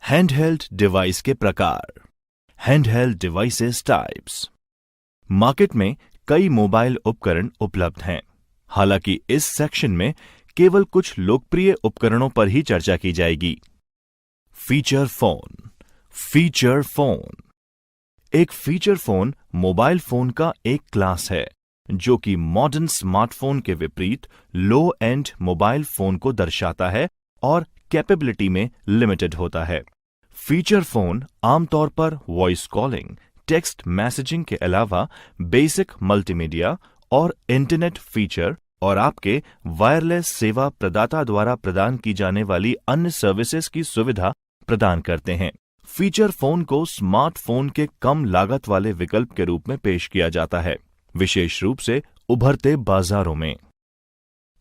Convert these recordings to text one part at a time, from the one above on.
Handheld device के प्रकार। Handheld devices types. Market में कई मोबाइल उपकरण उपलब्ध हैं। हालांकि इस सेक्शन में केवल कुछ लोकप्रिय उपकरणों पर ही चर्चा की जाएगी। Feature phone. फीचर फोन एक फीचर फोन मोबाइल फोन का एक क्लास है जो कि मॉडर्न स्मार्टफोन के विपरीत लो एंड मोबाइल फोन को दर्शाता है और कैपेबिलिटी में लिमिटेड होता है। फीचर फोन आमतौर पर वॉइस कॉलिंग, टेक्स्ट मैसेजिंग के अलावा बेसिक मल्टीमीडिया और इंटरनेट फीचर और आपके वायरलेस सेवा प्रदाता द्वारा प्रदान की जाने वाली अन्य सर्विसेज की सुविधा प्रदान करते हैं। फीचर फोन को स्मार्टफोन के कम लागत वाले विकल्प के रूप में पेश किया जाता है, विशेष रूप से उभरते बाजारों में।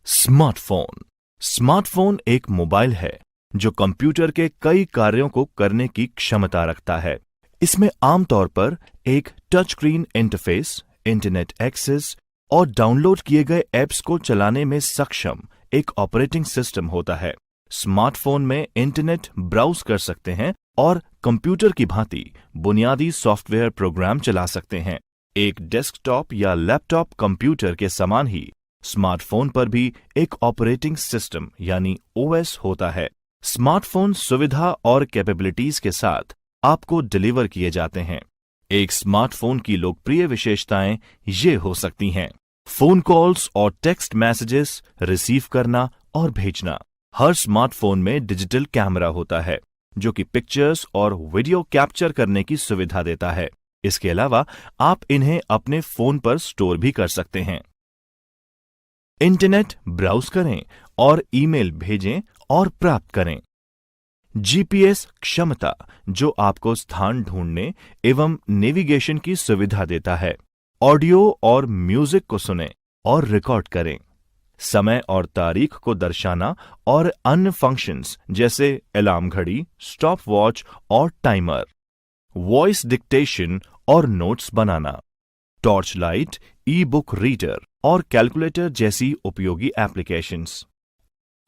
स्मार्टफोन। स्मार्टफोन एक मोबाइल है जो कंप्यूटर के कई कार्यों को करने की क्षमता रखता है। इसमें आमतौर पर एक touch screen interface, internet access और डाउनलोड किए गए ऐप्स को चलाने में सक्षम एक ऑपरेटिंग सिस्टम होता है। स्मार्टफोन में इंटरनेट ब्राउज कर सकते हैं और कंप्यूटर की भांति बुनियादी सॉफ्टवेयर प्रोग्राम चला सकते हैं। एक डेस्कटॉप या लैपटॉप कंप्यूटर के समान ही स्मार्टफोन पर भी एक ऑपरेटिंग सिस्टम यानी ओएस होता है। स्मार्टफोन सुविधा और कैपेबिलिटीज के साथ आपको डिलीवर किए जाते हैं। एक स्मार्टफोन की लोकप्रिय विशेषताएं ये हो सकती हैं: फोन कॉल्स और टेक्स्ट मैसेजेस रिसीव करना और भेजना। हर स्मार्टफोन में डिजिटल कैमरा होता है जो कि पिक्चर्स और वीडियो कैप्चर करने की सुविधा देता है। इसके अलावा आप इन्हें अपने फोन पर स्टोर भी कर सकते हैं। इंटरनेट ब्राउज करें और ईमेल भेजें और प्राप्त करें। जीपीएस क्षमता जो आपको स्थान ढूंढने एवं नेविगेशन की सुविधा देता है। ऑडियो और म्यूजिक को सुनें और रिकॉर्ड करें। समय और तारीख को दर्शाना और अन्य फंक्शंस जैसे अलार्म घड़ी, स्टॉप वॉच और टाइमर। वॉइस डिक्टेशन और नोट्स बनाना। Torch light, e book reader और कैलकुलेटर जैसी उपयोगी एप्लीकेशंस।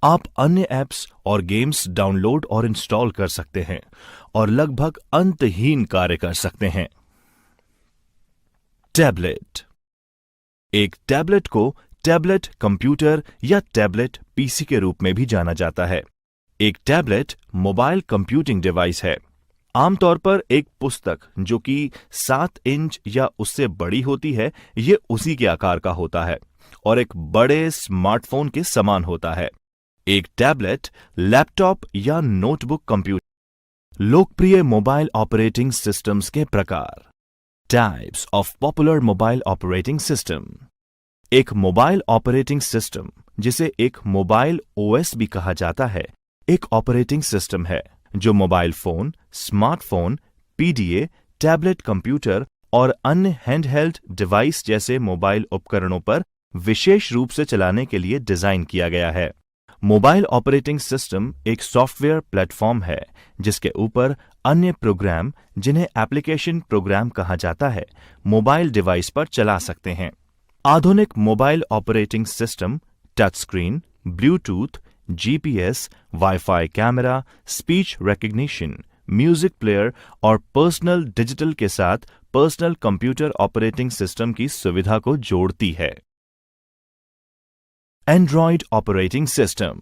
आप अन्य ऐप्स और गेम्स डाउनलोड और इंस्टॉल कर सकते हैं और लगभग अंतहीन कार्य कर सकते हैं। टैबलेट। एक टैबलेट को टैबलेट कंप्यूटर या टैबलेट पीसी के रूप में भी जाना जाता है। एक टैबलेट मोबाइल कंप्यूटिंग डिवाइस है। आमतौर पर एक पुस्तक जो कि 7 इंच या उससे बड़ी होती है, ये उसी के आकार का होता है और एक बड़े स्मार्टफोन के समान होता है। एक टैबलेट लैपटॉप या नोटबुक कंप्यूटर। लोकप्रिय मोबाइल ऑपरेटिंग सिस्टम्स के प्रकार। Types of popular mobile operating system. एक मोबाइल ऑपरेटिंग सिस्टम, जिसे एक मोबाइल ओएस भी कहा जाता है, एक ऑपरेटिंग सिस्टम है जो mobile phone, smartphone, PDA, tablet computer और अन्य हैंडहेल्ड डिवाइस जैसे मोबाइल उपकरणों पर विशेष रूप से चलाने के लिए डिजाइन किया गया है। मोबाइल ऑपरेटिंग सिस्टम एक सॉफ्टवेयर प्लेटफॉर्म है जिसके ऊपर अन्य प्रोग्राम, जिन्हें एप्लीकेशन प्रोग्राम कहा जाता है, मोबाइल डिवाइस पर चला सकते हैं। आधुनिक mobile operating system touch screen, Bluetooth, GPS, wifi camera, speech recognition, music player और पर्सनल डिजिटल के साथ पर्सनल कंप्यूटर ऑपरेटिंग सिस्टम की सुविधा को जोड़ती है। Android operating system.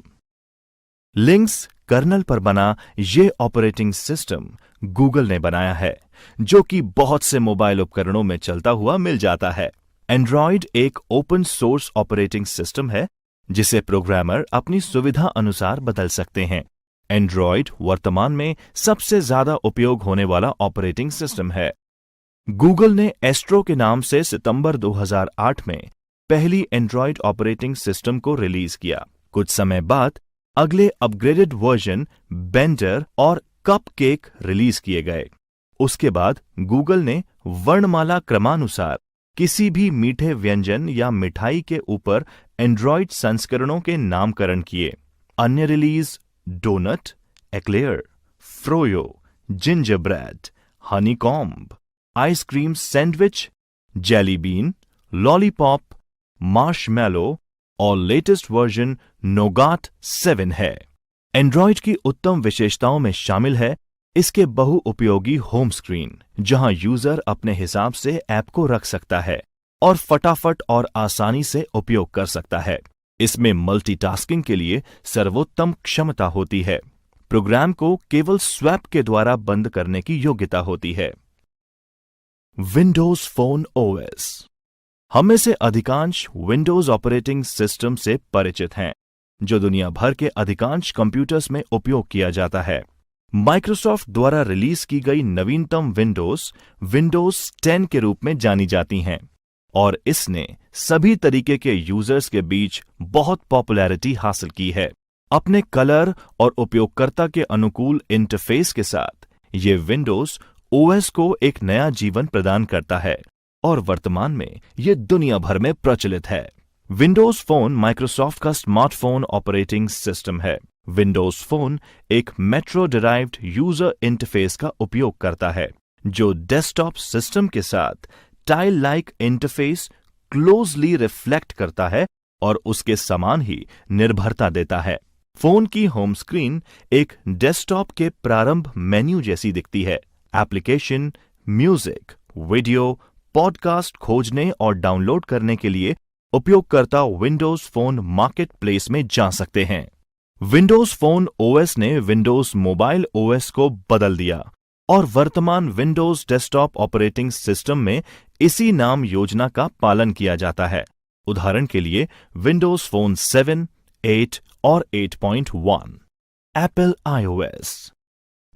Linux kernel पर बना ये ऑपरेटिंग सिस्टम गूगल ने बनाया है, जो कि बहुत से मोबाइल उपकरणों में चलता हुआ मिल जाता है। एंड्रॉयड एक ओपन सोर्स ऑपरेटिंग सिस्टम है जिसे प्रोग्रामर अपनी सुविधा अनुसार बदल सकते हैं। एंड्रॉयड वर्तमान में सबसे ज्यादा उपयोग होने वाला ऑपरेटिंग सिस्टम है। गूगल ने एस्ट्रो के नाम से सितंबर 2008 में पहली एंड्रॉयड ऑपरेटिंग सिस्टम को रिलीज किया। कुछ समय बाद अगले अपग्रेडेड वर्जन बेंडर और कपकेक रिलीज किए गए। उसके बाद गूगल ने वर्णमाला क्रमानुसार किसी भी मीठे व्यंजन या मिठाई के ऊपर एंड्रॉयड संस्करणों के नामकरण किए। अन्य release Donut, Eclair, Froyo, Gingerbread, Honeycomb, ice cream sandwich, Jelly Bean, Lollipop, Marshmallow और लेटेस्ट वर्जन नोगाट 7 है। एंड्रॉयड की उत्तम विशेषताओं में शामिल है इसके बहुउपयोगी होम स्क्रीन, जहां यूजर अपने हिसाब से ऐप को रख सकता है और फटाफट और आसानी से उपयोग कर सकता है। इसमें मल्टीटास्किंग के लिए सर्वोत्तम क्षमता होती है। प्रोग्राम को केवल स्वैप के द्वारा बंद करने की योग्यता होती है। Windows phone OS. हम में से अधिकांश विंडोज ऑपरेटिंग सिस्टम से परिचित हैं, जो दुनिया भर के अधिकांश कंप्यूटर्स में उपयोग किया जाता है। माइक्रोसॉफ्ट द्वारा रिलीज की गई नवीनतम विंडोज 10 के रूप में जानी जाती हैं और इसने सभी तरीके के यूजर्स के बीच बहुत पॉपुलैरिटी हासिल की है। अपने कलर और उपयोगकर्ता के अनुकूल इंटरफेस के साथ ये विंडोज ओएस को एक नया जीवन प्रदान करता है और वर्तमान में ये दुनिया भर में प्रचलित है। विंडोज फोन माइक्रोसॉफ्ट का स्मार्टफोन ऑपरेटिंग सिस्टम है। विंडोज फोन एक मेट्रो डिराइव्ड यूजर इंटरफेस का उपयोग करता है, जो डेस्कटॉप सिस्टम के साथ tile like interface closely reflect करता है और उसके समान ही निर्भरता देता है। फोन की होम स्क्रीन एक डेस्कटॉप के प्रारंभ मेन्यू जैसी दिखती है। एप्लीकेशन, म्यूजिक, वीडियो, पॉडकास्ट खोजने और डाउनलोड करने के लिए उपयोगकर्ता विंडोज फोन मार्केट प्लेस में जा सकते हैं। विंडोज फोन ओएस ने विंडोज मोबाइल ओएस को बदल दिया और वर्तमान विंडोज डेस्कटॉप ऑपरेटिंग सिस्टम में इसी नाम योजना का पालन किया जाता है। उदाहरण के लिए विंडोज फोन 7, 8 और 8.1। Apple iOS.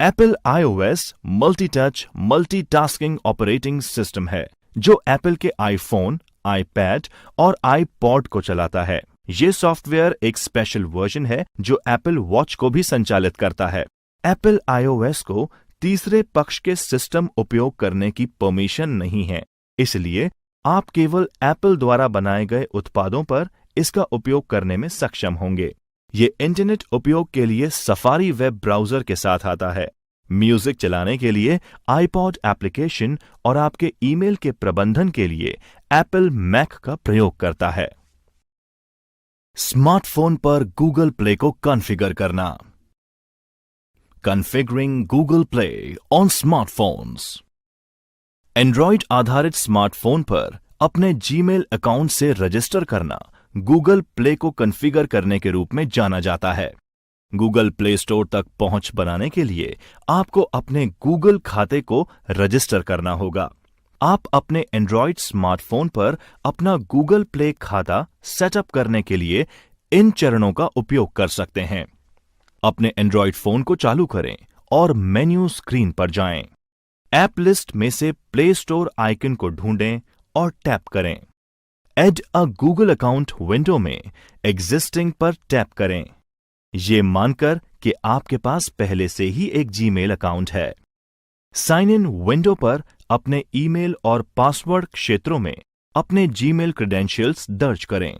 Apple iOS multi touch multitasking operating system है, जो एप्पल के आईफोन, आईपैड और आईपॉड को चलाता है। ये सॉफ्टवेयर एक स्पेशल वर्जन है जो एप्पल वॉच को भी संचालित करता है। एप्पल आईओएस को तीसरे पक्ष के सिस्टम उपयोग करने की परमिशन नहीं है, इसलिए आप केवल एप्पल द्वारा बनाए गए उत्पादों पर इसका उपयोग करने में सक्षम होंगे। ये इंटरनेट उपयोग के लिए सफारी वेब ब्राउजर के साथ आता है। म्यूजिक चलाने के लिए आईपॉड एप्लीकेशन और आपके ईमेल के प्रबंधन के लिए एप्पल मैक का प्रयोग करता है। स्मार्टफोन पर गूगल प्ले को कॉन्फ़िगर करना। Configuring Google play on smartphones. Android आधारित स्मार्टफोन पर अपने जीमेल अकाउंट से रजिस्टर करना गूगल प्ले को कॉन्फ़िगर करने के रूप में जाना जाता है। गूगल प्ले स्टोर तक पहुंच बनाने के लिए आपको अपने गूगल खाते को रजिस्टर करना होगा। आप अपने एंड्रॉयड स्मार्टफोन पर अपना गूगल प्ले खाता सेटअप करने के लिए इन चरणों का उपयोग कर सकते हैं। अपने एंड्रॉयड फोन को चालू करें और मेन्यू स्क्रीन पर जाएं। ऐप लिस्ट में से प्ले स्टोर आइकन को ढूंढें और टैप करें। ऐड अ गूगल अकाउंट विंडो में एग्जिस्टिंग पर टैप करें, ये मानकर कि आपके पास पहले से ही एक जीमेल अकाउंट है। साइन इन विंडो पर अपने ईमेल और पासवर्ड क्षेत्रों में अपने जीमेल क्रेडेंशियल्स दर्ज करें।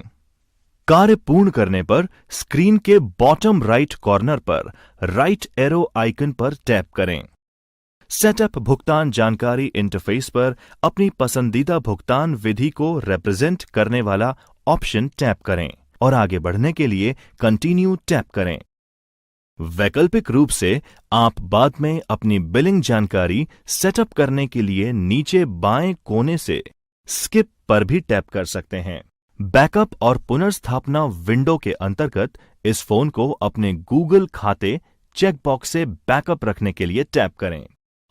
कार्य पूर्ण करने पर स्क्रीन के बॉटम राइट कॉर्नर पर राइट एरो आइकन पर टैप करें। सेटअप भुगतान जानकारी इंटरफेस पर अपनी पसंदीदा भुगतान विधि को रिप्रेजेंट करने वाला ऑप्शन टैप करें और आगे बढ़ने के लिए कंटिन्यू टैप करें। वैकल्पिक रूप से आप बाद में अपनी बिलिंग जानकारी सेटअप करने के लिए नीचे बाएं कोने से स्किप पर भी टैप कर सकते हैं। बैकअप और पुनर्स्थापना विंडो के अंतर्गत इस फोन को अपने गूगल खाते चेकबॉक्स से बैकअप रखने के लिए टैप करें।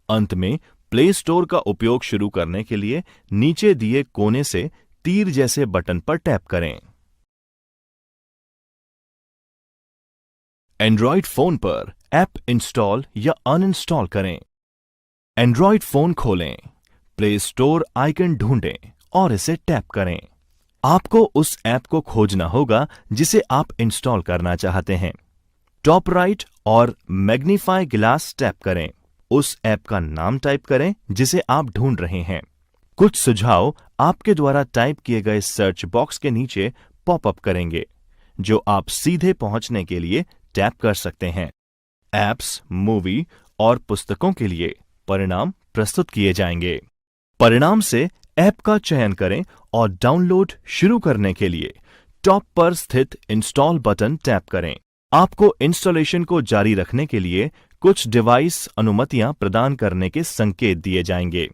अंत में प्ले स्टोर का उपयोग शुरू करने के लिए नीचे दिए कोने से तीर जैसे बटन पर टैप करें। एंड्रॉयड फोन पर ऐप इंस्टॉल या अनइंस्टॉल करें। एंड्रॉयड फोन खोलें, प्ले स्टोर आइकन ढूंढें और इसे टैप करें। आपको उस ऐप को खोजना होगा जिसे आप इंस्टॉल करना चाहते हैं। टॉप राइट और मैग्नीफाई ग्लास टैप करें। उस ऐप का नाम टाइप करें जिसे आप ढूंढ रहे हैं। कुछ सुझाव आपके द्वारा टाइप किए गए सर्च बॉक्स के नीचे पॉपअप करेंगे, जो आप सीधे पहुंचने के लिए टैप कर सकते हैं। ऐप्स, मूवी और पुस्तकों के लिए परिणाम प्रस्तुत किए जाएंगे। परिणाम से ऐप का चयन करें और डाउनलोड शुरू करने के लिए टॉप पर स्थित इंस्टॉल बटन टैप करें। आपको इंस्टॉलेशन को जारी रखने के लिए कुछ डिवाइस अनुमतियां प्रदान करने के संकेत दिए जाएंगे।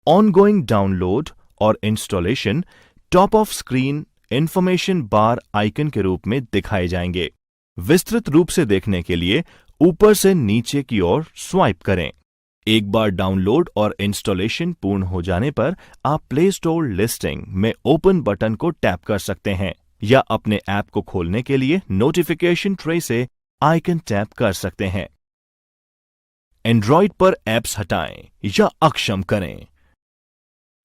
ऑनगोइंग डाउनलोड और installation top of screen information bar icon के रूप में दिखाए जाएंगे। विस्तृत रूप से देखने के लिए ऊपर से नीचे की ओर स्वाइप करें। एक बार डाउनलोड और इंस्टॉलेशन पूर्ण हो जाने पर आप प्ले स्टोर लिस्टिंग में ओपन बटन को टैप कर सकते हैं या अपने ऐप को खोलने के लिए नोटिफिकेशन ट्रे से आइकन टैप कर सकते हैं। एंड्रॉइड पर ऐप्स हटाएं या अक्षम करें।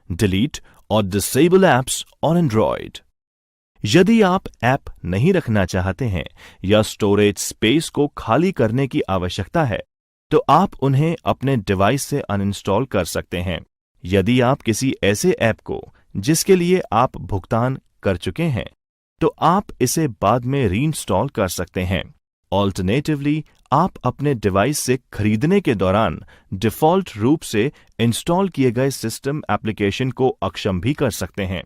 डिलीट और डिसेबल ऐप्स ऑन एंड्रॉइड। यदि आप ऐप नहीं रखना चाहते हैं या स्टोरेज स्पेस को खाली करने की आवश्यकता है तो आप उन्हें अपने डिवाइस से अनइंस्टॉल कर सकते हैं। यदि आप किसी ऐसे ऐप को जिसके लिए आप भुगतान कर चुके हैं तो आप इसे बाद में रीइंस्टॉल कर सकते हैं। ऑल्टरनेटिवली आप अपने डिवाइस से खरीदने के दौरान डिफॉल्ट रूप से इंस्टॉल किए गए सिस्टम एप्लीकेशन को अक्षम भी कर सकते हैं।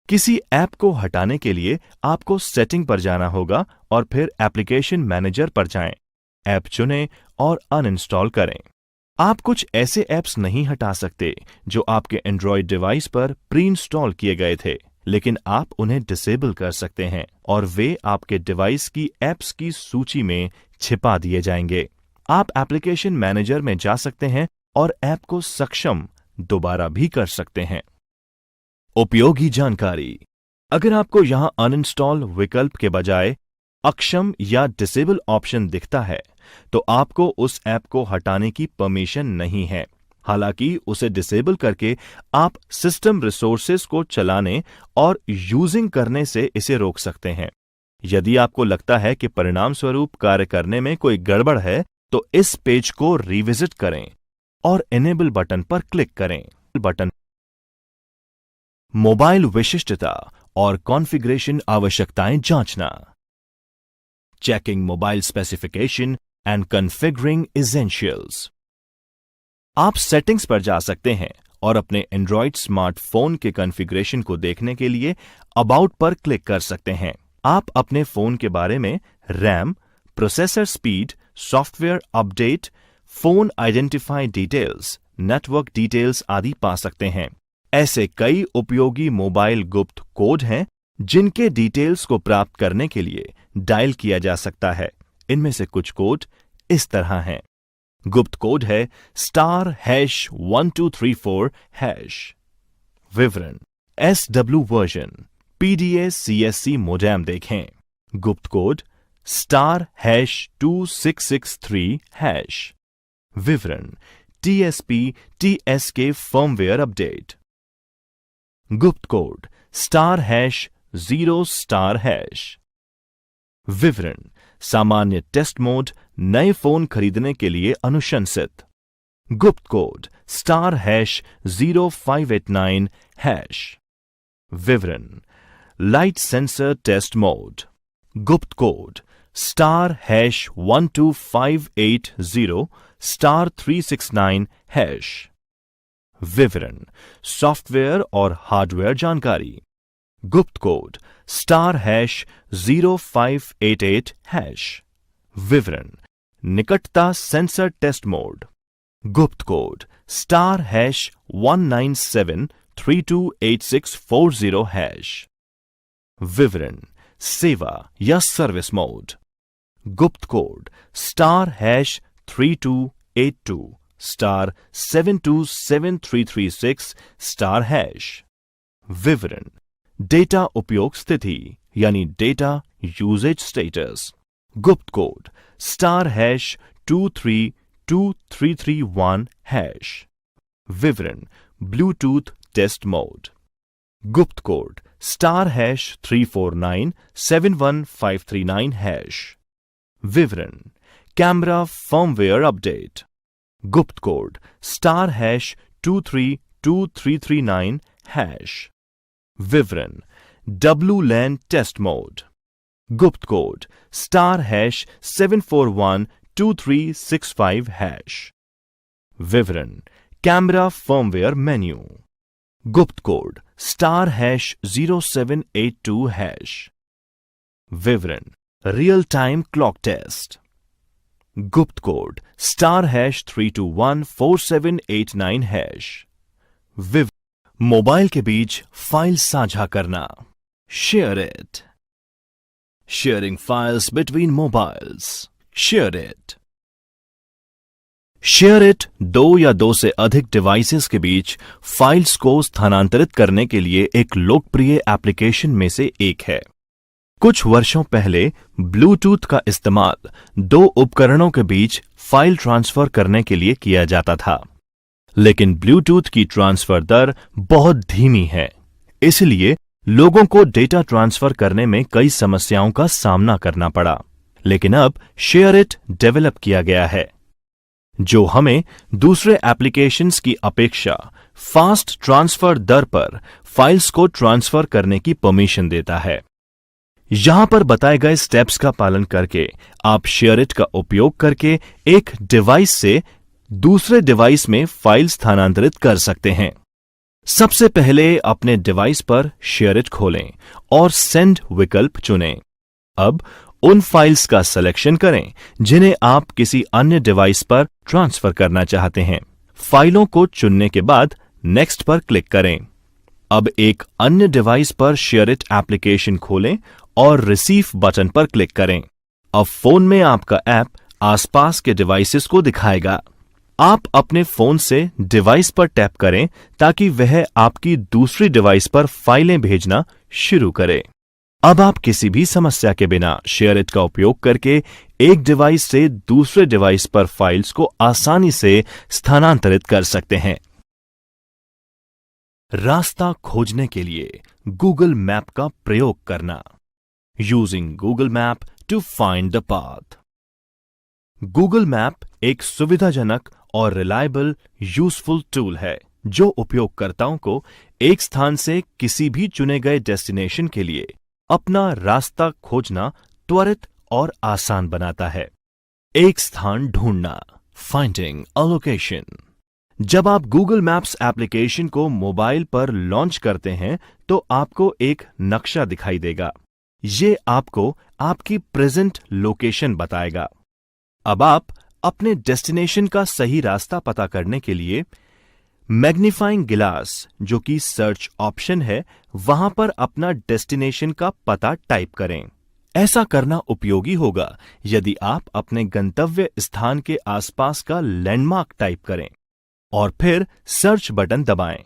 किसी ऐप को हटाने के लिए आपको सेटिंग पर जाना होगा और फिर एप्लीकेशन मैनेजर पर जाएं। ऐप चुनें और अनइंस्टॉल करें। आप कुछ ऐसे ऐप्स नहीं हटा सकते जो आपके एंड्रॉयड डिवाइस पर प्री इंस्टॉल किए गए थे, लेकिन आप उन्हें डिसेबल कर सकते हैं और वे आपके डिवाइस की ऐप्स की सूची में छिपा दिए जाएंगे। आप एप्लीकेशन मैनेजर में जा सकते हैं और ऐप को सक्षम दोबारा भी कर सकते हैं। उपयोगी जानकारी। अगर आपको यहां अनइंस्टॉल विकल्प के बजाय अक्षम या डिसेबल ऑप्शन दिखता है तो आपको उस ऐप को हटाने की परमिशन नहीं है। हालांकि उसे डिसेबल करके आप सिस्टम रिसोर्सेज को चलाने और यूजिंग करने से इसे रोक सकते हैं। यदि आपको लगता है कि परिणाम स्वरूप कार्य करने में कोई गड़बड़ है तो इस पेज को रिविजिट करें और इनेबल बटन पर क्लिक करें। बटन मोबाइल विशिष्टता और कॉन्फ़िगरेशन आवश्यकताएं जांचना। Checking mobile specification and configuring essentials. आप सेटिंग्स पर जा सकते हैं और अपने एंड्रॉयड स्मार्टफोन के कॉन्फ़िगरेशन को देखने के लिए अबाउट पर क्लिक कर सकते हैं। आप अपने फोन के बारे में RAM, processor speed, software update, phone identify details, network details आदि पा सकते हैं। ऐसे कई उपयोगी मोबाइल गुप्त कोड हैं जिनके डिटेल्स को प्राप्त करने के लिए डायल किया जा सकता है। इनमें से कुछ कोड इस तरह हैं। गुप्त कोड है *#1234#। विवरण: SW version, PDA CSC modem देखें। गुप्त कोड *2663#। विवरण: TSP TSK फर्मवेयर अपडेट। गुप्त कोड *0*#। विवरण: सामान्य टेस्ट मोड, नए फोन खरीदने के लिए अनुशंसित। गुप्त कोड *0589#। विवरण: लाइट सेंसर टेस्ट मोड। गुप्त कोड *12580*369#। विवरण: सॉफ्टवेयर और हार्डवेयर जानकारी। गुप्त कोड *0588#। विवरण: निकटता सेंसर टेस्ट मोड। गुप्त कोड *197328640#। विवरण: सेवा या सर्विस मोड। गुप्त कोड *8282*7273336*#। विवरण: डेटा उपयोग स्थिति यानी डेटा यूजेज स्टेटस। गुप्त कोड *232331#। विवरण: ब्लूटूथ टेस्ट मोड। गुप्त कोड *349715339#। विवरण: कैमरा फर्मवेयर अपडेट। गुप्त कोड *232339#। विवरण: WLAN टेस्ट मोड। गुप्त कोड *7412365#। विवरण: कैमरा फर्मवेयर मेन्यू। गुप्त कोड *#0782#। विवरण: रियल टाइम क्लॉक टेस्ट। गुप्त कोड *3214789#। विवरण: मोबाइल के बीच फाइल साझा करना। Share it. Sharing files between mobiles. Share it. Share it दो या दो से अधिक डिवाइसेस के बीच फाइल्स को स्थानांतरित करने के लिए एक लोकप्रिय एप्लीकेशन में से एक है। कुछ वर्षों पहले ब्लूटूथ का इस्तेमाल दो उपकरणों के बीच फाइल ट्रांसफर करने के लिए किया जाता था, लेकिन ब्लूटूथ की ट्रांसफर दर बहुत धीमी है, इसलिए लोगों को डेटा ट्रांसफर करने में कई समस्याओं का सामना करना पड़ा। लेकिन अब शेयर इट डेवलप किया गया है, जो हमें दूसरे एप्लीकेशंस की अपेक्षा फास्ट ट्रांसफर दर पर फाइल्स को ट्रांसफर करने की परमिशन देता है। यहां पर बताए गए स्टेप्स का पालन करके आप शेयर इट का उपयोग करके एक डिवाइस से दूसरे डिवाइस में फाइल स्थानांतरित कर सकते हैं। सबसे पहले अपने डिवाइस पर शेयर इट खोलें और सेंड विकल्प चुनें। अब उन फाइल्स का सिलेक्शन करें जिन्हें आप किसी अन्य डिवाइस पर ट्रांसफर करना चाहते हैं। फाइलों को चुनने के बाद नेक्स्ट पर क्लिक करें। अब एक अन्य डिवाइस पर शेयर इट एप्लीकेशन खोलें और रिसीव बटन पर क्लिक करें। अब फोन में आपका ऐप आसपास के डिवाइसेस को दिखाएगा। आप अपने फोन से डिवाइस पर टैप करें ताकि वह आपकी दूसरी डिवाइस पर फाइलें भेजना शुरू करे। अब आप किसी भी समस्या के बिना शेयर इट का उपयोग करके एक डिवाइस से दूसरे डिवाइस पर फाइल्स को आसानी से स्थानांतरित कर सकते हैं। रास्ता खोजने के लिए गूगल मैप का प्रयोग करना। Using Google map to find the path. Google map एक सुविधाजनक और रिलायबल यूजफुल टूल है जो उपयोगकर्ताओं को एक स्थान से किसी भी चुने गए डेस्टिनेशन के लिए अपना रास्ता खोजना त्वरित और आसान बनाता है। एक स्थान ढूंढना, फाइंडिंग अ लोकेशन। जब आप गूगल मैप्स एप्लीकेशन को मोबाइल पर लॉन्च करते हैं तो आपको एक नक्शा दिखाई देगा। ये आपको आपकी प्रेजेंट लोकेशन बताएगा। अब आप अपने डेस्टिनेशन का सही रास्ता पता करने के लिए मैग्नीफाइंग ग्लास, जो कि सर्च ऑप्शन है, वहां पर अपना डेस्टिनेशन का पता टाइप करें। ऐसा करना उपयोगी होगा यदि आप अपने गंतव्य स्थान के आसपास का लैंडमार्क टाइप करें और फिर सर्च बटन दबाएं।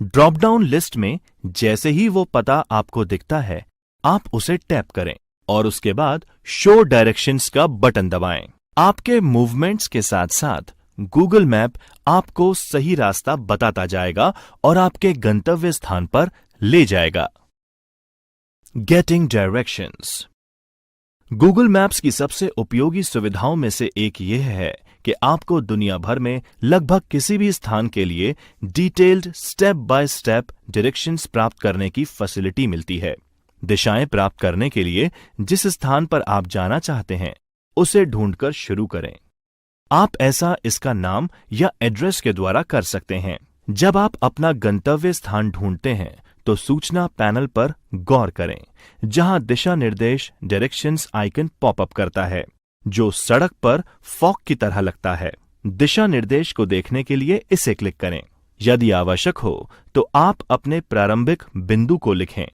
ड्रॉप डाउन लिस्ट में जैसे ही वो पता आपको दिखता है, आप उसे टैप करें और उसके बाद शो डायरेक्शंस का बटन दबाएं। आपके मूवमेंट्स के साथ साथ गूगल मैप आपको सही रास्ता बताता जाएगा और आपके गंतव्य स्थान पर ले जाएगा। Getting directions. गूगल मैप्स की सबसे उपयोगी सुविधाओं में से एक यह है कि आपको दुनिया भर में लगभग किसी भी स्थान के लिए detailed step by step directions प्राप्त करने की फैसिलिटी मिलती है। दिशाएं प्राप्त करने के लिए जिस स्थान पर आप जाना चाहते हैं उसे ढूंढकर शुरू करें। आप ऐसा इसका नाम या एड्रेस के द्वारा कर सकते हैं। जब आप अपना गंतव्य स्थान ढूंढते हैं तो सूचना पैनल पर गौर करें, जहां दिशा निर्देश डायरेक्शंस आइकन पॉपअप करता है, जो सड़क पर फॉग की तरह लगता है। दिशा निर्देश को देखने के लिए इसे क्लिक करें। यदि आवश्यक हो तो आप अपने प्रारंभिक बिंदु को लिखें।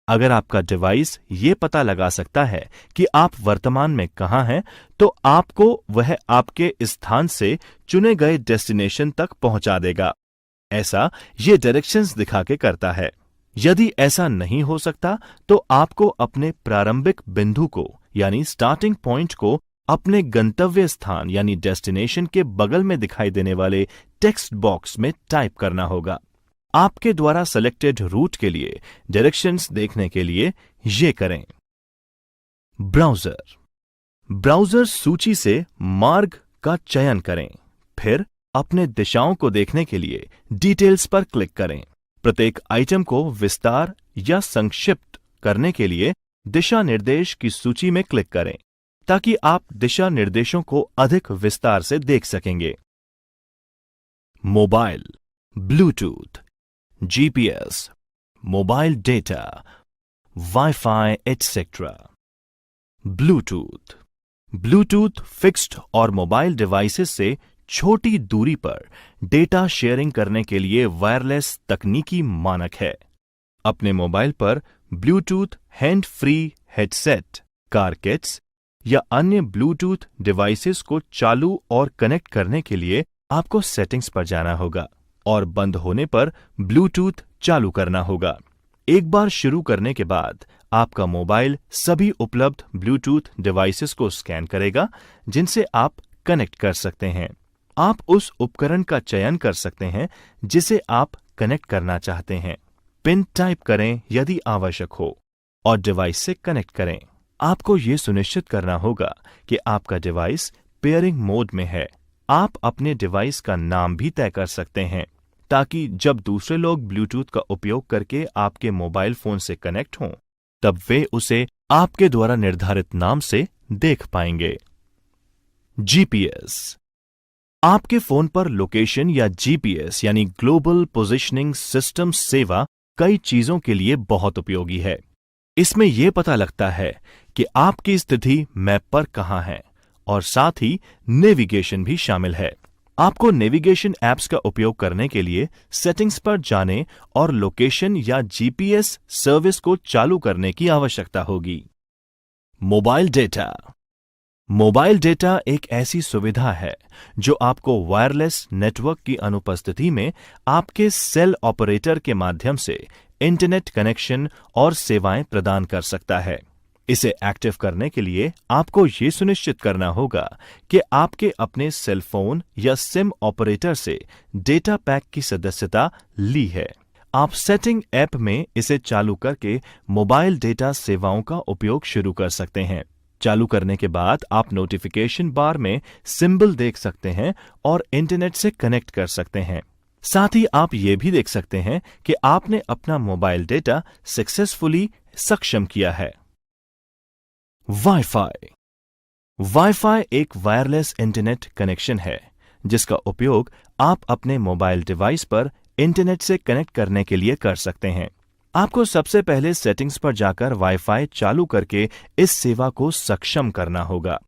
अगर आपका डिवाइस ये पता लगा सकता है कि आप वर्तमान में कहां हैं, तो आपको वह आपके स्थान से चुने गए डेस्टिनेशन तक पहुंचा देगा। ऐसा ये डायरेक्शंस दिखा के करता है। यदि ऐसा नहीं हो सकता तो आपको अपने प्रारंभिक बिंदु को यानी स्टार्टिंग पॉइंट को अपने गंतव्य स्थान यानी डेस्टिनेशन के बगल में दिखाई देने वाले टेक्स्ट बॉक्स में टाइप करना होगा। आपके द्वारा सेलेक्टेड रूट के लिए डायरेक्शंस देखने के लिए ये करें। ब्राउज़र। ब्राउज़र सूची से मार्ग का चयन करें, फिर अपने दिशाओं को देखने के लिए डिटेल्स पर क्लिक करें। प्रत्येक आइटम को विस्तार या संक्षिप्त करने के लिए दिशा निर्देश की सूची में क्लिक करें ताकि आप दिशा निर्देशों को अधिक विस्तार से देख सकेंगे। Mobile, Bluetooth, GPS, mobile data, Wi-Fi, etc. Bluetooth. Bluetooth fixed और मोबाइल डिवाइसेस से छोटी दूरी पर डेटा शेयरिंग करने के लिए वायरलेस तकनीकी मानक है। अपने मोबाइल पर Bluetooth hand free headset, car kits या अन्य ब्लूटूथ डिवाइसेस को चालू और कनेक्ट करने के लिए आपको सेटिंग्स पर जाना होगा और बंद होने पर ब्लूटूथ चालू करना होगा। एक बार शुरू करने के बाद आपका मोबाइल सभी उपलब्ध ब्लूटूथ डिवाइसेस को स्कैन करेगा जिनसे आप कनेक्ट कर सकते हैं। आप उस उपकरण का चयन कर सकते हैं जिसे आप कनेक्ट करना चाहते हैं। पिन टाइप करें यदि आवश्यक हो और डिवाइस से कनेक्ट करें। आपको यह सुनिश्चित करना होगा कि आपका डिवाइस पेयरिंग मोड में है। आप अपने डिवाइस का नाम भी तय कर सकते हैं ताकि जब दूसरे लोग ब्लूटूथ का उपयोग करके आपके मोबाइल फोन से कनेक्ट हों तब वे उसे आपके द्वारा निर्धारित नाम से देख पाएंगे। जीपीएस। आपके फोन पर लोकेशन या जीपीएस यानी ग्लोबल पोजिशनिंग सिस्टम सेवा कई चीजों के लिए बहुत उपयोगी है। इसमें यह पता लगता है कि आपकी स्थिति मैप पर कहां है और साथ ही नेविगेशन भी शामिल है। आपको नेविगेशन ऐप्स का उपयोग करने के लिए सेटिंग्स पर जाने और लोकेशन या जीपीएस सर्विस को चालू करने की आवश्यकता होगी। Mobile data. मोबाइल डेटा एक ऐसी सुविधा है जो आपको वायरलेस नेटवर्क की अनुपस्थिति में आपके सेल ऑपरेटर के माध्यम से इंटरनेट कनेक्शन और सेवाएं प्रदान कर सकता है। इसे एक्टिव करने के लिए आपको यह सुनिश्चित करना होगा कि आपके अपने सेल फोन या सिम ऑपरेटर से डेटा पैक की सदस्यता ली है। आप सेटिंग ऐप में इसे चालू करके मोबाइल डेटा सेवाओं का उपयोग शुरू कर सकते हैं। चालू करने के बाद आप नोटिफिकेशन बार में सिंबल देख सकते हैं और इंटरनेट से कनेक्ट कर सकते हैं। साथ ही आप ये भी देख सकते हैं कि आपने अपना मोबाइल डेटा सक्सेसफुली सक्षम किया है। वाईफाई। वाईफाई एक वायरलेस इंटरनेट कनेक्शन है जिसका उपयोग आप अपने मोबाइल डिवाइस पर इंटरनेट से कनेक्ट करने के लिए कर सकते हैं। आपको सबसे पहले सेटिंग्स पर जाकर वाईफाई चालू करके इस सेवा को सक्षम करना होगा।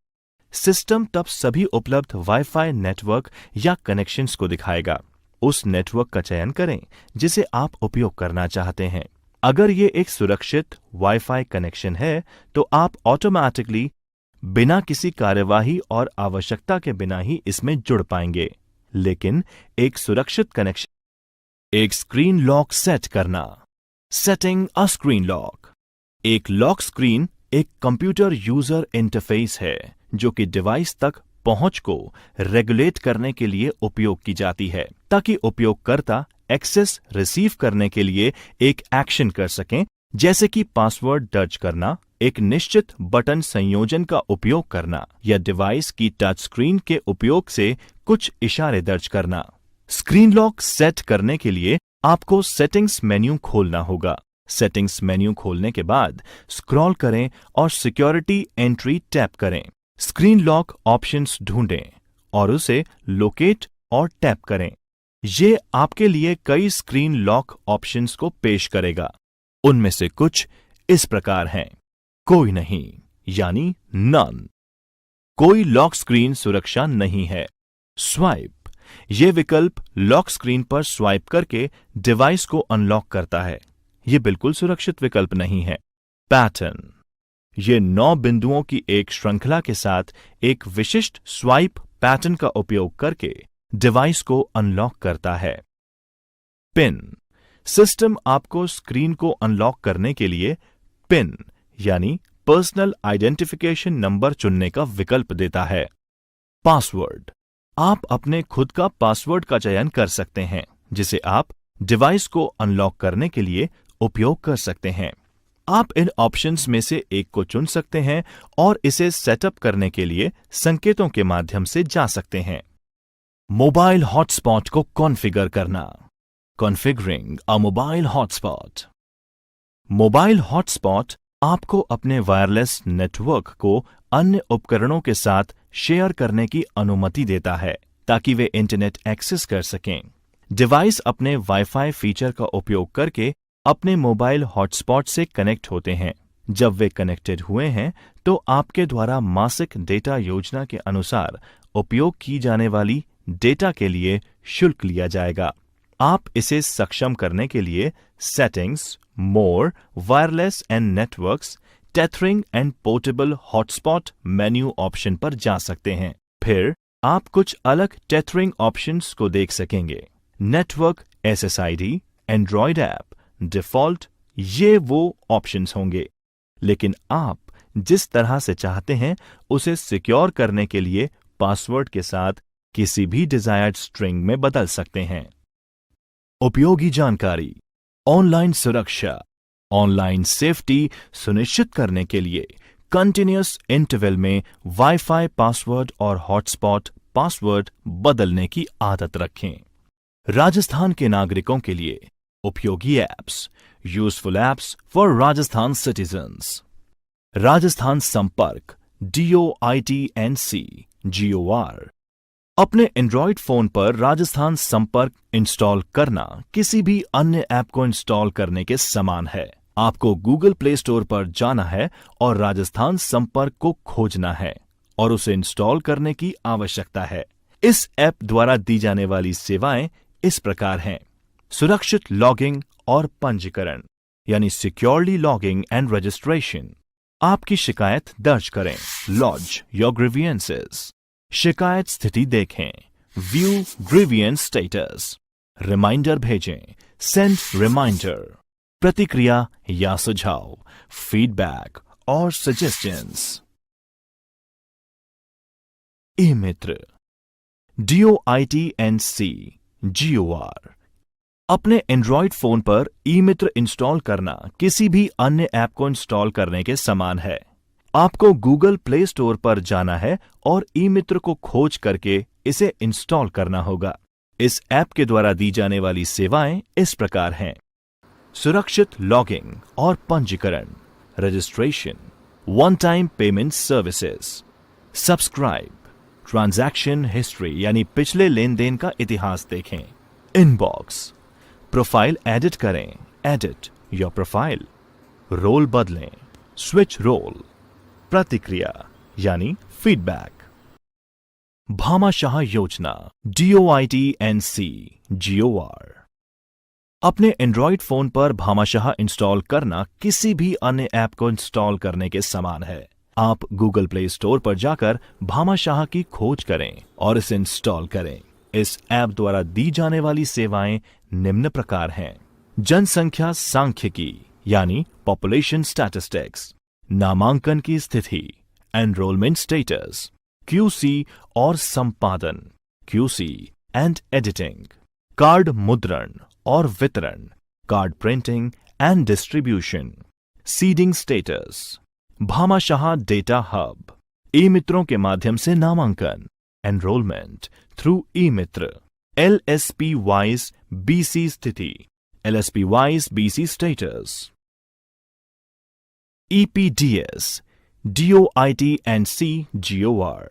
सिस्टम तब सभी उपलब्ध वाईफाई नेटवर्क या कनेक्शंस को दिखाएगा। उस नेटवर्क का चयन करें जिसे आप उपयोग करना चाहते हैं। अगर ये एक सुरक्षित वाईफाई कनेक्शन है तो आप ऑटोमैटिकली बिना किसी कार्यवाही और आवश्यकता के बिना ही इसमें जुड़ पाएंगे। लेकिन एक सुरक्षित कनेक्शन। एक स्क्रीन लॉक सेट करना। Setting a screen lock. एक लॉक स्क्रीन एक कंप्यूटर यूजर इंटरफेस है जो कि डिवाइस तक पहुंच को रेगुलेट करने के लिए उपयोग की जाती है ताकि उपयोगकर्ता एक्सेस रिसीव करने के लिए एक एक्शन कर सकें, जैसे कि पासवर्ड दर्ज करना, एक निश्चित बटन संयोजन का उपयोग करना या डिवाइस की टच स्क्रीन के उपयोग से कुछ इशारे दर्ज करना। स्क्रीन लॉक सेट करने के लिए आपको सेटिंग्स मेन्यू खोलना होगा। सेटिंग्स मेन्यू खोलने के बाद स्क्रॉल करें और सिक्योरिटी एंट्री टैप करें। स्क्रीन लॉक ऑप्शंस ढूंढें और उसे लोकेट और टैप करें। ये आपके लिए कई स्क्रीन लॉक ऑप्शंस को पेश करेगा। उनमें से कुछ इस प्रकार हैं। कोई नहीं यानी नन। कोई लॉक स्क्रीन सुरक्षा नहीं है। स्वाइप। यह विकल्प लॉक स्क्रीन पर स्वाइप करके डिवाइस को अनलॉक करता है। यह बिल्कुल सुरक्षित विकल्प नहीं है। पैटर्न। यह 9 बिंदुओं की एक श्रृंखला के साथ एक विशिष्ट स्वाइप पैटर्न का उपयोग करके डिवाइस को अनलॉक करता है। पिन। सिस्टम आपको स्क्रीन को अनलॉक करने के लिए पिन यानी पर्सनल आइडेंटिफिकेशन नंबर चुनने का विकल्प देता है। पासवर्ड। आप अपने खुद का पासवर्ड का चयन कर सकते हैं जिसे आप डिवाइस को अनलॉक करने के लिए उपयोग कर सकते हैं। आप इन ऑप्शंस में से एक को चुन सकते हैं और इसे सेटअप करने के लिए संकेतों के माध्यम से जा सकते हैं। मोबाइल हॉटस्पॉट को कॉन्फ़िगर करना। कॉन्फ़िगरिंग अ मोबाइल हॉटस्पॉट। मोबाइल हॉटस्पॉट आपको अपने वायरलेस नेटवर्क को अन्य उपकरणों के साथ शेयर करने की अनुमति देता है ताकि वे इंटरनेट एक्सेस कर सकें। डिवाइस अपने वाईफाई फीचर का उपयोग करके अपने मोबाइल हॉटस्पॉट से कनेक्ट होते हैं। जब वे कनेक्टेड हुए हैं तो आपके द्वारा मासिक डेटा योजना के अनुसार उपयोग की जाने वाली डेटा के लिए शुल्क लिया जाएगा। आप इसे सक्षम करने के लिए settings, more, wireless and networks, tethering and portable hotspot menu option पर जा सकते हैं। फिर आप कुछ अलग टेथरिंग ऑप्शंस को देख सकेंगे। Network SSID, Android app, default, ये वो ऑप्शंस होंगे। लेकिन आप जिस तरह से चाहते हैं उसे सिक्योर करने के लिए पासवर्ड के साथ किसी भी डिजायर्ड स्ट्रिंग में बदल सकते हैं। उपयोगी जानकारी, ऑनलाइन सुरक्षा, ऑनलाइन सेफ्टी सुनिश्चित करने के लिए कंटिन्यूअस इंटरवल में वाईफाई पासवर्ड और हॉटस्पॉट पासवर्ड बदलने की आदत रखें। राजस्थान के नागरिकों के लिए उपयोगी apps, useful apps for Rajasthan citizens. Rajasthan संपर्क DOITNC GOR। अपने एंड्रॉयड फोन पर राजस्थान संपर्क इंस्टॉल करना किसी भी अन्य ऐप को इंस्टॉल करने के समान है। आपको गूगल प्ले स्टोर पर जाना है और राजस्थान संपर्क को खोजना है और उसे इंस्टॉल करने की आवश्यकता है। इस ऐप द्वारा दी जाने वाली सेवाएं इस प्रकार हैं। सुरक्षित लॉगिंग और पंजीकरण यानी सिक्योरली लॉगिंग एंड रजिस्ट्रेशन। आपकी शिकायत दर्ज करें, लॉज योर ग्रीवियंसेस। शिकायत स्थिति देखें, व्यू ग्रीवियंस स्टेटस। रिमाइंडर भेजें, सेंड रिमाइंडर। प्रतिक्रिया या सुझाव, फीडबैक और सजेशंस। ई मित्र DOITNC GOR। अपने एंड्रॉयड फोन पर ई मित्र इंस्टॉल करना किसी भी अन्य ऐप को इंस्टॉल करने के समान है। आपको गूगल प्ले स्टोर पर जाना है और ई मित्र को खोज करके इसे इंस्टॉल करना होगा। इस ऐप के द्वारा दी जाने वाली सेवाएं इस प्रकार हैं। सुरक्षित लॉगिंग और पंजीकरण, registration, one time payment services, subscribe, transaction history यानी पिछले लेन देन का इतिहास देखें, इनबॉक्स, प्रोफाइल एडिट करें, एडिट योर प्रोफाइल, रोल बदलें, स्विच रोल, प्रतिक्रिया यानी फीडबैक। भामाशाह योजना DOITNC GOR। अपने एंड्रॉयड फोन पर भामाशाह इंस्टॉल करना किसी भी अन्य ऐप को इंस्टॉल करने के समान है। आप गूगल प्ले स्टोर पर जाकर भामाशाह की खोज करें और इसे इंस्टॉल करें। इस ऐप द्वारा दी जाने वाली सेवाएं निम्न प्रकार हैं। जनसंख्या सांख्यिकी यानी पॉपुलेशन स्टैटिस्टिक्स, नामांकन की स्थिति, एनरोलमेंट स्टेटस, QC और संपादन, QC एंड एडिटिंग, कार्ड मुद्रण और वितरण, card printing and distribution, seeding status, Bhamashah data hub, e मित्रों के माध्यम से नामांकन, enrolment through e Mitra, LSP wise BC स्थिति, LSP wise BC status, EPDS DOITNC GOR।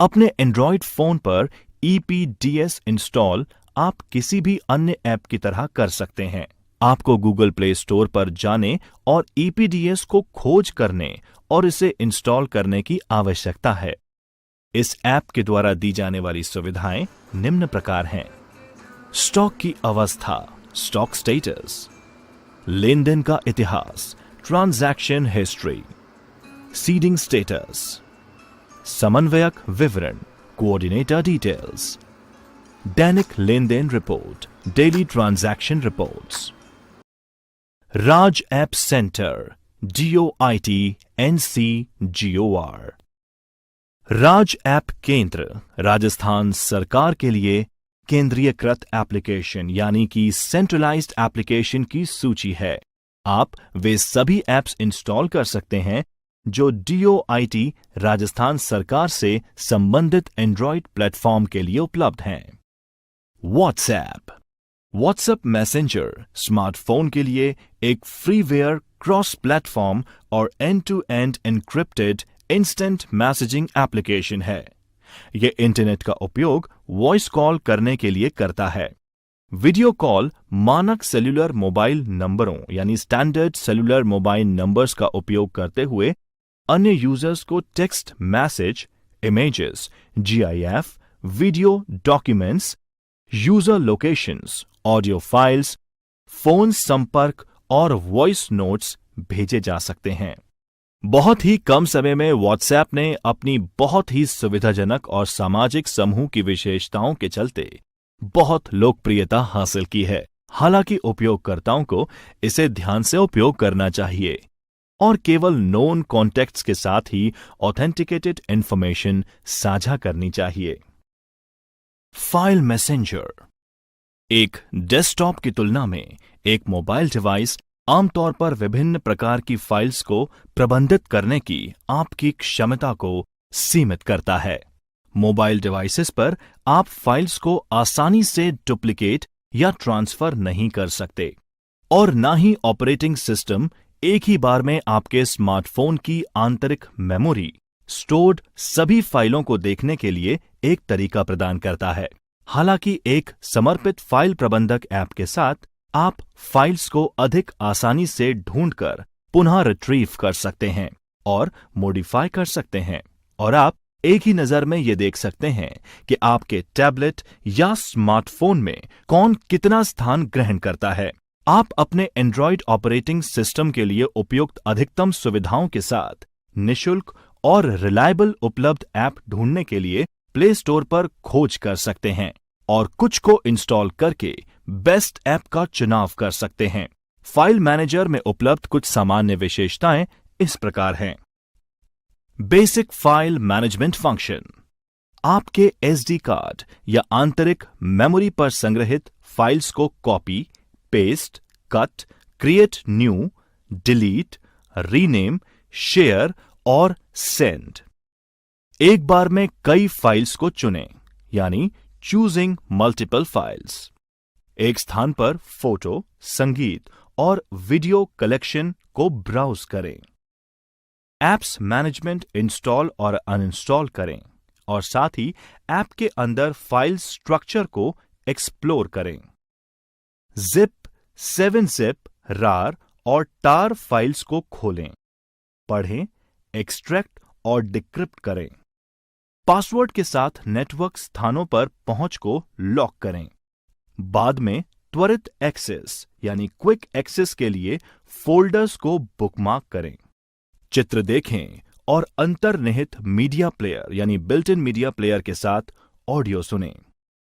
अपने एंड्रॉयड फोन पर EPDS इंस्टॉल आप किसी भी अन्य ऐप की तरह कर सकते हैं। आपको गूगल प्ले स्टोर पर जाने और EPDS को खोज करने और इसे इंस्टॉल करने की आवश्यकता है। इस ऐप के द्वारा दी जाने वाली सुविधाएं निम्न प्रकार हैं। स्टॉक की अवस्था, स्टॉक स्टेटस, लेन देन का इतिहास, ट्रांजैक्शन हिस्ट्री, सीडिंग स्टेटस, समन्वयक विवरण, कोऑर्डिनेटर डिटेल्स, दैनिक लेन देन report, daily transaction reports. Raj app centre DOITNC GOR। Raj app केंद्र राजस्थान सरकार के लिए केंद्रीयकृत एप्लीकेशन यानी कि सेंट्रलाइज्ड एप्लीकेशन की सूची है। आप वे सभी ऐप्स इंस्टॉल कर सकते हैं जो DOIT राजस्थान सरकार से संबंधित एंड्रॉयड प्लेटफॉर्म के लिए उपलब्ध हैं। व्हाट्सएप मैसेंजर स्मार्टफोन के लिए एक फ्रीवेयर क्रॉस प्लेटफॉर्म और end to end encrypted instant messaging application है। यह इंटरनेट का उपयोग वॉइस कॉल करने के लिए करता है। वीडियो कॉल मानक सेल्युलर मोबाइल नंबरों यानी स्टैंडर्ड सेल्युलर मोबाइल नंबर्स का उपयोग करते हुए अन्य यूजर्स को text message, images, GIF, video documents, user locations, audio files, phone संपर्क और वॉइस नोट्स भेजे जा सकते हैं। बहुत ही कम समय में व्हाट्सएप ने अपनी बहुत ही सुविधाजनक और सामाजिक समूह की विशेषताओं के चलते बहुत लोकप्रियता हासिल की है। हालांकि उपयोगकर्ताओं को इसे ध्यान से उपयोग करना चाहिए और केवल नोन कॉन्टेक्ट्स के साथ ही ऑथेंटिकेटेड इंफॉर्मेशन साझा करनी चाहिए। File messenger. एक डेस्कटॉप की तुलना में एक मोबाइल डिवाइस आमतौर पर विभिन्न प्रकार की फाइल्स को प्रबंधित करने की आपकी क्षमता को सीमित करता है। मोबाइल डिवाइसेस पर आप फाइल्स को आसानी से डुप्लीकेट या ट्रांसफर नहीं कर सकते और ना ही ऑपरेटिंग सिस्टम एक ही बार में आपके स्मार्टफोन की आंतरिक मेमोरी स्टोर्ड सभी फाइलों को देखने के लिए एक तरीका प्रदान करता है। हालांकि एक समर्पित फाइल प्रबंधक ऐप के साथ आप फाइल्स को अधिक आसानी से ढूंढकर पुनः रिट्रीव कर सकते हैं और मॉडिफाई कर सकते हैं और आप एक ही नजर में यह देख सकते हैं कि आपके टैबलेट या स्मार्टफोन में कौन कितना स्थान ग्रहण करता है। आप अपने एंड्रॉयड ऑपरेटिंग सिस्टम के लिए उपयुक्त अधिकतम सुविधाओं के साथ निशुल्क और रिलायबल उपलब्ध ऐप ढूंढने के लिए प्ले स्टोर पर खोज कर सकते हैं और कुछ को इंस्टॉल करके बेस्ट ऐप का चुनाव कर सकते हैं। फाइल मैनेजर में उपलब्ध कुछ सामान्य विशेषताएं इस प्रकार हैं। Basic file management function. आपके SD कार्ड या आंतरिक मेमोरी पर संग्रहित फाइल्स को copy, paste, cut, create new, delete, rename, share और सेंड। एक बार में कई फाइल्स को चुनें, यानी चूजिंग मल्टीपल फाइल्स। एक स्थान पर फोटो, संगीत और वीडियो कलेक्शन को ब्राउज करें। एप्स मैनेजमेंट इंस्टॉल और अनइंस्टॉल करें और साथ ही ऐप के अंदर फाइल स्ट्रक्चर को एक्सप्लोर करें। जिप, 7-zip, RAR और TAR फाइल्स को खोलें, पढ़ें, एक्सट्रैक्ट और डिक्रिप्ट करें। पासवर्ड के साथ नेटवर्क स्थानों पर पहुंच को लॉक करें। बाद में त्वरित एक्सेस यानी क्विक एक्सेस के लिए फोल्डर्स को बुकमार्क करें। चित्र देखें और अंतर्निहित मीडिया प्लेयर यानी बिल्ट इन मीडिया प्लेयर के साथ ऑडियो सुनें।